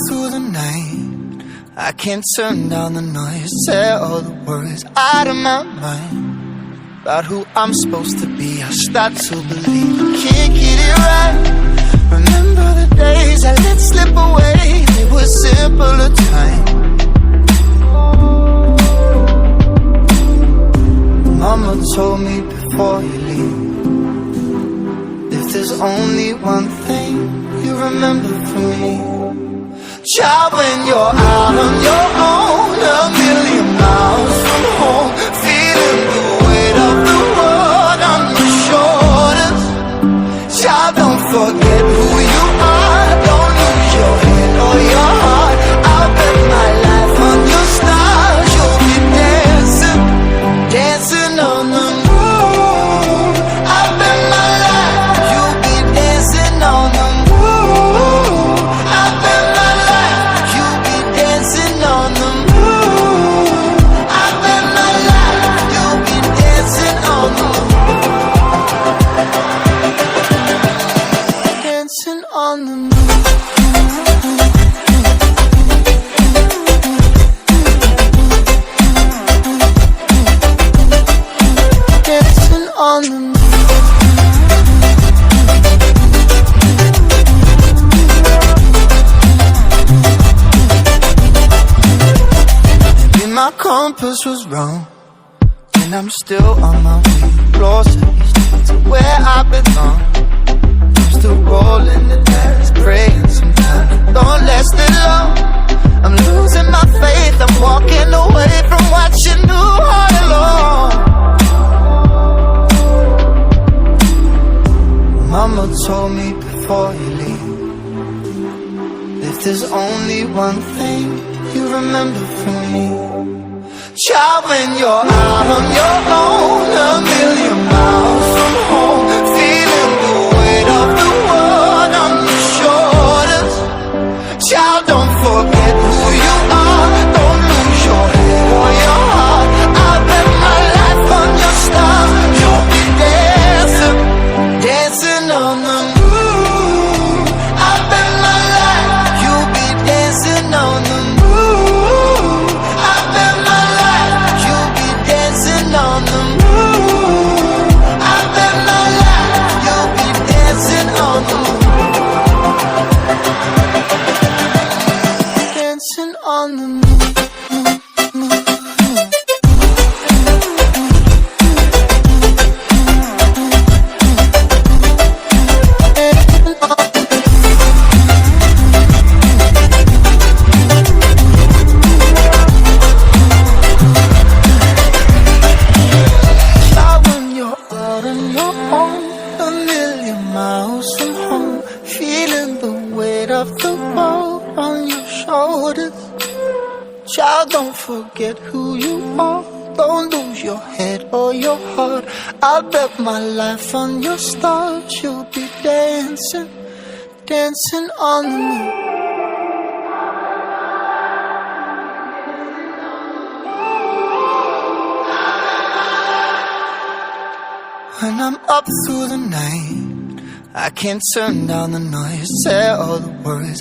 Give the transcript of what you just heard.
through the night, I can't turn down the noise. Say all the words out of my mind about who I'm supposed to be. I start to believe I can't get it right. Remember the days I let slip away. They were simpler times. Mama told me before you leave, if there's only one thing you remember from me, child, when you're out on your own, a million miles from home, feeling the weight of the world on your shoulders. Child, don't forget who you are. Don't lose your head or your heart. I'll bet my life on your stars. You'll be dancing, dancing on the moon. I'll bet my life you'll be dancing on the moon. I'll bet my life you'll be dancing on the moon. I'll bet my life you'll be dancing on the moon. Dancing on the moon. Dancing on the moon. Maybe my compass was wrong, and I'm still on my way closer to where I belong. I'm still rolling the dice, praying sometimes don't last it long. I'm losing my faith, I'm walking away from what you knew all along. Mama told me before you leave, if there's only one thing you remember from me, child, when you're out on your own, a million miles from home, feeling the weight of the world on your shoulders. Child, don't forget who you are. Don't lose your head or your heart. I'll bet my life on your stars. You'll be dancing, dancing on the moon. I'll bet my life you'll be dancing on the moon. I'll bet my life you'll be dancing on the moon. I'll bet my life you'll be dancing on the moon. Dancing on the moon. When you're out on your own, a million miles from home, feeling the weight of the world on your shoulders. Child, don't forget who you are. Don't lose your head or your heart. I'll bet my life on your stars. You'll be dancing, dancing on the moon. When I'm up through the night, I can't turn down the noise. Say all the words